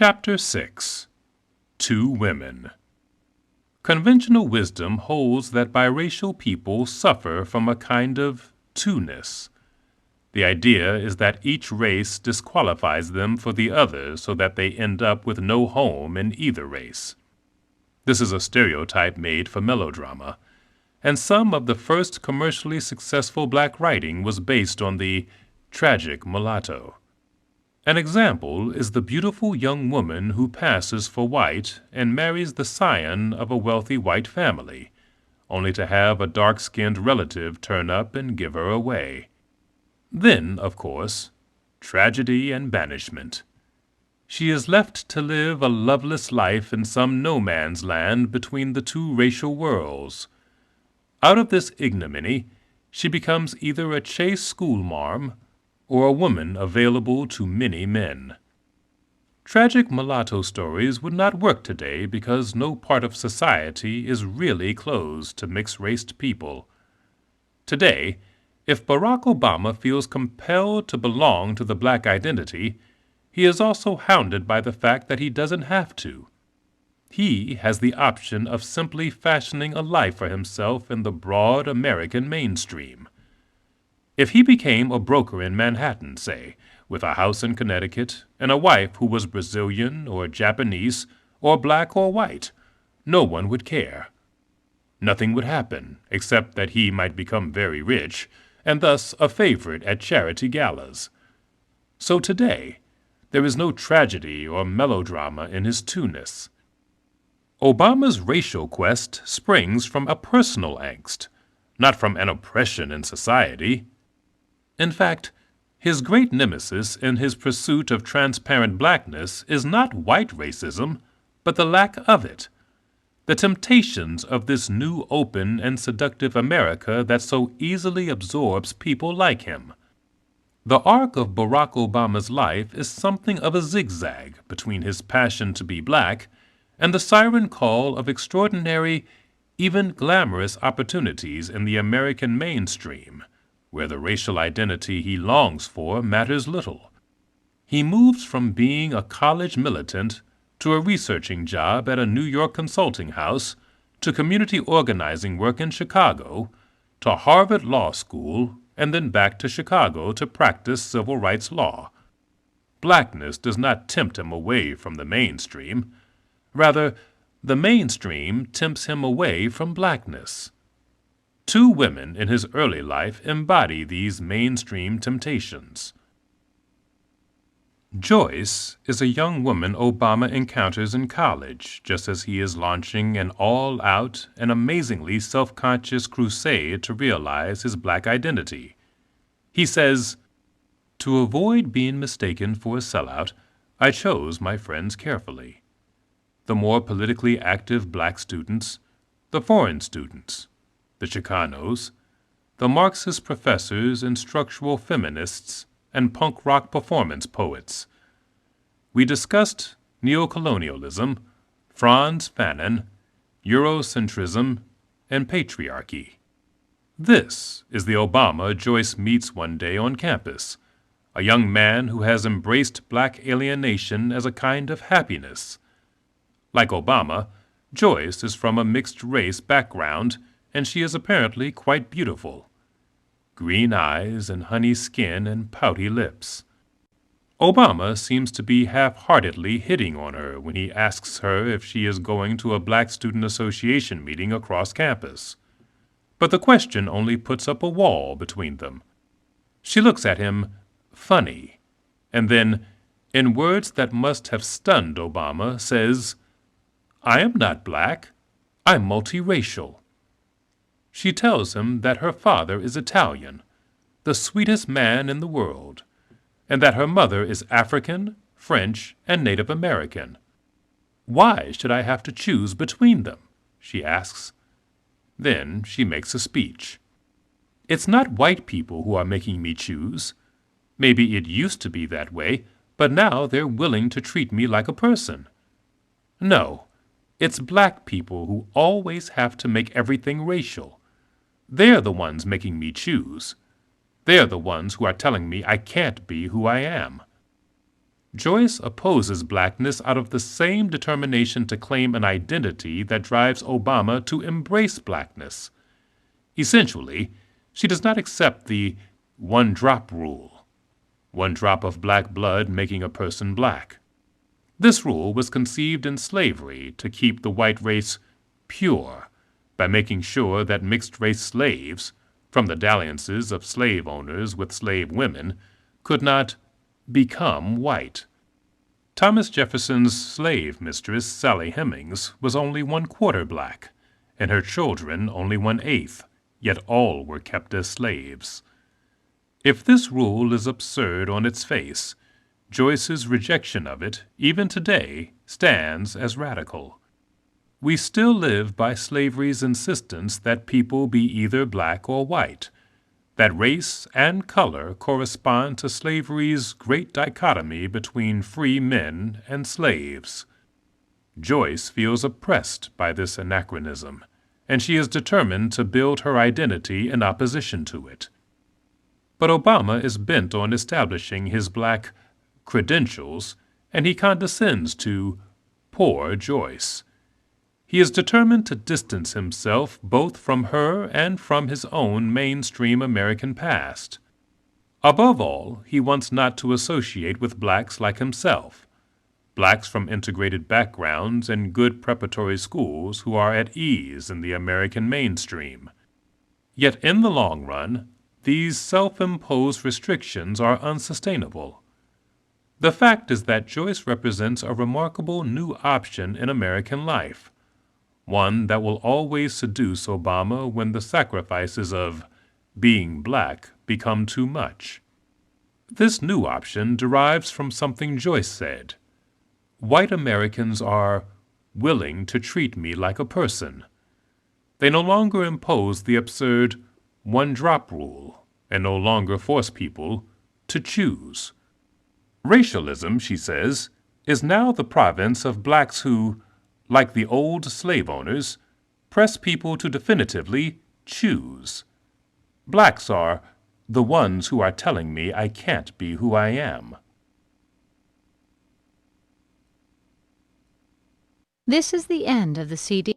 Chapter 6. Two Women. Conventional wisdom holds that biracial people suffer from a kind of two-ness. The idea is that each race disqualifies them for the other so that they end up with no home in either race. This is a stereotype made for melodrama, and some of the first commercially successful black writing was based on the tragic mulatto. An example is the beautiful young woman who passes for white and marries the scion of a wealthy white family, only to have a dark-skinned relative turn up and give her away. Then, of course, tragedy and banishment. She is left to live a loveless life in some no-man's land between the two racial worlds. Out of this ignominy, she becomes either a chaste schoolmarm or a woman available to many men. Tragic mulatto stories would not work today because no part of society is really closed to mixed-raced people. Today, if Barack Obama feels compelled to belong to the black identity, he is also hounded by the fact that he doesn't have to. He has the option of simply fashioning a life for himself in the broad American mainstream. If he became a broker in Manhattan, say, with a house in Connecticut and a wife who was Brazilian or Japanese or black or white, no one would care. Nothing would happen except that he might become very rich and thus a favorite at charity galas. So today, there is no tragedy or melodrama in his two-ness. Obama's racial quest springs from a personal angst, not from an oppression in society. In fact, his great nemesis in his pursuit of transparent blackness is not white racism, but the lack of it, the temptations of this new open and seductive America that so easily absorbs people like him. The arc of Barack Obama's life is something of a zigzag between his passion to be black and the siren call of extraordinary, even glamorous opportunities in the American mainstream, where the racial identity he longs for matters little. He moves from being a college militant to a researching job at a New York consulting house to community organizing work in Chicago to Harvard Law School and then back to Chicago to practice civil rights law. Blackness does not tempt him away from the mainstream. Rather, the mainstream tempts him away from blackness. Two women in his early life embody these mainstream temptations. Joyce is a young woman Obama encounters in college just as he is launching an all-out and amazingly self-conscious crusade to realize his black identity. He says, "To avoid being mistaken for a sellout, I chose my friends carefully. The more politically active black students, the foreign students, the Chicanos, the Marxist professors and structural feminists, and punk rock performance poets. We discussed neocolonialism, Franz Fanon, Eurocentrism, and patriarchy." This is the Obama Joyce meets one day on campus, a young man who has embraced black alienation as a kind of happiness. Like Obama, Joyce is from a mixed-race background, and she is apparently quite beautiful. Green eyes and honey skin and pouty lips. Obama seems to be half-heartedly hitting on her when he asks her if she is going to a Black Student Association meeting across campus. But the question only puts up a wall between them. She looks at him funny, and then, in words that must have stunned Obama, says, "I am not black. I'm multiracial." She tells him that her father is Italian, the sweetest man in the world, and that her mother is African, French, and Native American. "Why should I have to choose between them?" she asks. Then she makes a speech. "It's not white people who are making me choose. Maybe it used to be that way, but now they're willing to treat me like a person. No, it's black people who always have to make everything racial. They're the ones making me choose. They're the ones who are telling me I can't be who I am." Joyce opposes blackness out of the same determination to claim an identity that drives Obama to embrace blackness. Essentially, she does not accept the one-drop rule, one drop of black blood making a person black. This rule was conceived in slavery to keep the white race pure by making sure that mixed-race slaves, from the dalliances of slave owners with slave women, could not become white. Thomas Jefferson's slave mistress, Sally Hemings, was only 1/4 black, and her children only 1/8, yet all were kept as slaves. If this rule is absurd on its face, Joyce's rejection of it, even today, stands as radical. We still live by slavery's insistence that people be either black or white, that race and color correspond to slavery's great dichotomy between free men and slaves. Joyce feels oppressed by this anachronism, and she is determined to build her identity in opposition to it. But Obama is bent on establishing his black credentials, and he condescends to poor Joyce. He is determined to distance himself both from her and from his own mainstream American past. Above all, he wants not to associate with blacks like himself, blacks from integrated backgrounds and good preparatory schools who are at ease in the American mainstream. Yet in the long run, these self-imposed restrictions are unsustainable. The fact is that Joyce represents a remarkable new option in American life, one that will always seduce Obama when the sacrifices of being black become too much. This new option derives from something Joyce said. White Americans are willing to treat me like a person. They no longer impose the absurd one-drop rule and no longer force people to choose. Racialism, she says, is now the province of blacks who, like the old slave owners, press people to definitively choose. Blacks are the ones who are telling me I can't be who I am. This is the end of the CD.